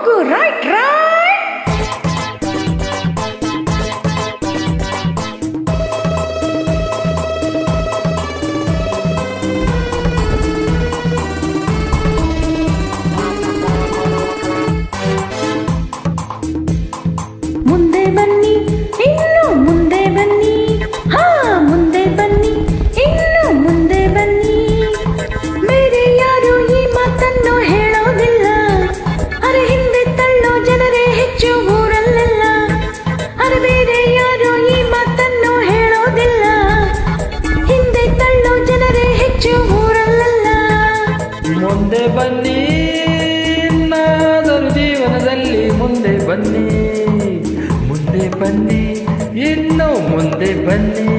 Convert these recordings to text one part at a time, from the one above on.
ಹೋಗು right right. ಮುಂದೆ ಬನ್ನಿ, ಇನ್ನು ಮುಂದೆ ಬನ್ನಿ, ಹಾ ಮುಂದೆ ಬನ್ನಿ, ಇನ್ನು ಮುಂದೆ ಬನ್ನಿ. ಬೇರೆ ಯಾರು ಈ ಮಾತನ್ನು ಹೇಳೋದಿಲ್ಲ, ಅರೆ ಹಿಂದೆ ತಳ್ಳೋ ಜನರೇ ಹೆಚ್ಚು ಊರಲ್ಲೆಲ್ಲ. ಅರೆ ಬೇರೆ ಯಾರು ಈ ಮಾತನ್ನು ಹೇಳೋದಿಲ್ಲ, ಹಿಂದೆ ತಳ್ಳೋ ಜನರೇ ಹೆಚ್ಚು ಊರಲ್ಲೆಲ್ಲ. ಮುಂದೆ ಬನ್ನಿ, ಇನ್ನಾದರೂ ಜೀವನದಲ್ಲಿ ಮುಂದೆ ಬನ್ನಿ. ಮುಂದೆ ಬನ್ನಿ, ಇನ್ನು ಮುಂದೆ ಬನ್ನಿ.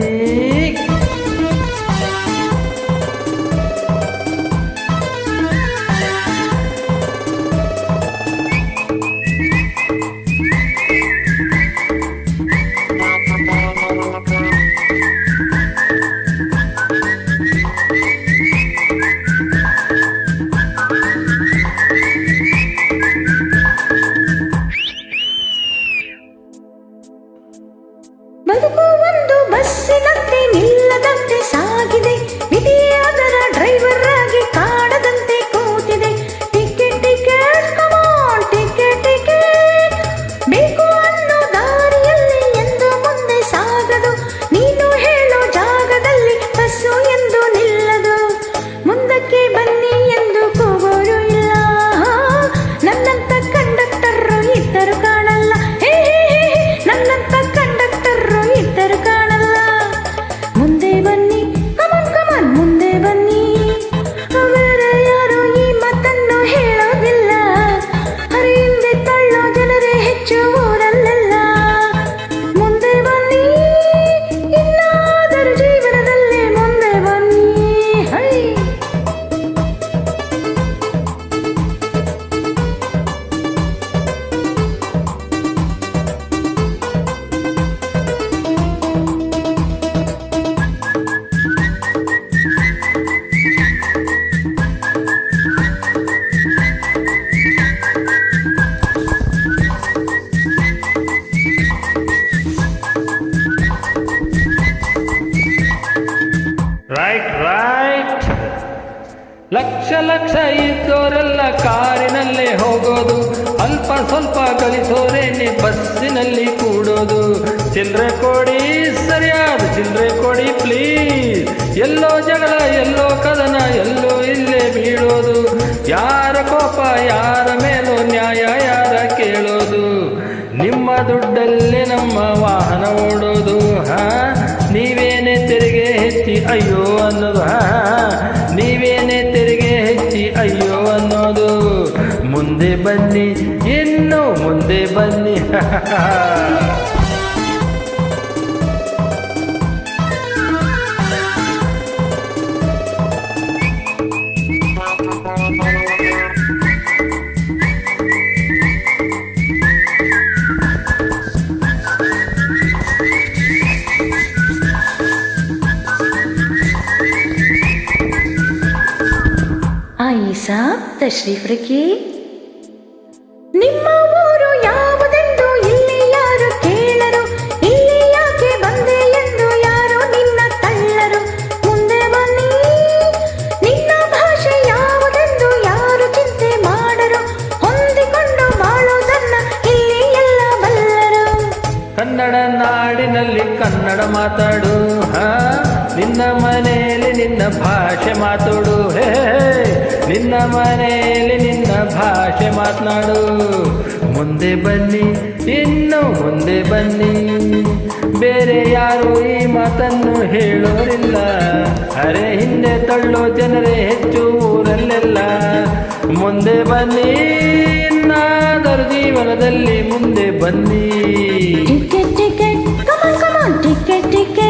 ಬದುಕು ಒಂದು ಬಸ್ಸಿನಂತೆ ನಿಲ್ಲದಂತೆ ಸಾಗಿದೆ, ವಿಧಿಯೇ ಅದರ ಡ್ರೈವರ್ ಆಗಿ ಕಾಡದಂತೆ ಕೂತಿದೆ. ಟಿಕೆಟ್ ಟಿಕೆಟ್ ಕಮಾನ್ ಟಿಕೆಟ್ ಟಿಕೆಟ್, ಬೇಕು ಅನ್ನೋ ದಾರಿಯಲ್ಲಿ ಎಂದು ಮುಂದೆ ಸಾಗದು. ನೀನು ಹೇಳೋ ಜಾಗದಲ್ಲಿ ಬಸ್ಸು ಎಂದು ನಿಲ್ಲದು. ಮುಂದಕ್ಕೆ ಬನ್ನಿ ಎಂದು ಕೂಗೋರು ಇಲ್ಲ, ನನ್ನಂತ ಕಂಡಕ್ಟರ್ ಇದ್ದರು ಕಾಣಲ್ಲ. ಹೇ ಹೇ ಹೇ, ನನ್ನಂತ ಕಂಡಕ್ಟರ್ ಇದ್ದರು ಕಾಣಲ್ಲ. ಮುಂದೆ ಬನ್ನಿ, ಕಮನ್ ಕಮನ್ ಮುಂದೆ ಬನ್ನಿ. ಬೇರೆ ಯಾರು ಈ ಮಾತನ್ನು ಹೇಳೋದಿಲ್ಲ, ಅರೆ ಹಿಂದೆ ತಳ್ಳೋ ಜನರೇ ಹೆಚ್ಚು ಊರಲ್ಲೆಲ್ಲ. ಮುಂದೆ ಬನ್ನಿ, ಇನ್ನಾದರೂ ಜೀವನದಲ್ಲಿ ಮುಂದೆ ಬನ್ನಿ. ಹೈ ರೈಟ್ ರೈಟ್. ಲಕ್ಷ ಲಕ್ಷ ಇದ್ದೋರೆಲ್ಲ ಕಾರಿನಲ್ಲೇ ಹೋಗೋದು, ಅಲ್ಪ ಸ್ವಲ್ಪ ಗಳಿಸೋರೇನೆ ಬಸ್ಸಿನಲ್ಲಿ ಕೂಡೋದು. ಚಿಲ್ಲರೆ ಕೊಡಿ, ಸರಿಯಾದ ಚಿಲ್ಲರೆ ಕೊಡಿ ಪ್ಲೀಸ್. ಎಲ್ಲೋ ಜಗಳ, ಎಲ್ಲೋ ಕದನ, ಎಲ್ಲೋ ಇಲ್ಲೇ ಬೀಳೋದು. ಯಾರ ಕೋಪ ಯಾರ ಮೇಲೋ ನ್ಯಾಯ ಯಾರ ಕೇಳೋದು. ನಿಮ್ಮ ದುಡ್ಡಲ್ಲಿ ನಮ್ಮ ವಾಹನ ಓಡೋದು. ನೀವೇನೆ ತೆರಿಗೆ ಹೆಚ್ಚಿ ಅಯ್ಯೋ ಅನ್ನೋದು. ನೀವೇನೆ ತೆರಿಗೆ ಹೆಚ್ಚಿ ಅಯ್ಯೋ ಅನ್ನೋದು. ಮುಂದೆ ಬನ್ನಿ, ಇನ್ನು ಮುಂದೆ ಬನ್ನಿ. ಆಯಿ ಸಾಬ್ ತಶ್ರೀಫ್ ರಖಿ. ನಿಮ್ಮ ಊರು ಯಾವುದೆಂದು ಇಲ್ಲಿ ಯಾರು ಕೇಳರು, ಇಲ್ಲಿ ಯಾಕೆ ಬಂದೆ ಎಂದು ಯಾರು ನಿನ್ನ ತಳ್ಳರು. ಮುಂದೆ ಬನ್ನಿ, ನಿನ್ನ ಭಾಷೆ ಯಾವುದೆಂದು ಯಾರು ಚಿಂತೆ ಮಾಡರು. ಹೊಂದಿಕೊಂಡು ಬಾಳೋದನ್ನ ಇಲ್ಲಿ ಎಲ್ಲ ಬಲ್ಲರು. ಕನ್ನಡ ನಾಡಿನಲ್ಲಿ ಕನ್ನಡ ಮಾತಾಡು. ನಿನ್ನ ಮನೆಯಲ್ಲಿ ನಿನ್ನ ಭಾಷೆ ಮಾತಾಡು. ಹೇ ನಿನ್ನ ಮನೆಯಲ್ಲಿ ನಿನ್ನ ಭಾಷೆ ಮಾತನಾಡು. ಮುಂದೆ ಬನ್ನಿ, ಇನ್ನು ಮುಂದೆ ಬನ್ನಿ. ಬೇರೆ ಯಾರು ಈ ಮಾತನ್ನು ಹೇಳೋರಿಲ್ಲ, ಅರೆ ಹಿಂದೆ ತಳ್ಳೋ ಜನರೇ ಹೆಚ್ಚು ಊರಲ್ಲೆಲ್ಲ. ಮುಂದೆ ಬನ್ನಿ, ಇನ್ನಾದರೂ ಜೀವನದಲ್ಲಿ ಮುಂದೆ ಬನ್ನಿ. ಟಿಕೆಟ್ ಟಿಕೆಟ್ ಕಮಾನ್ ಕಮಾನ್ ಟಿಕೆಟ್ ಟಿಕೆಟ್.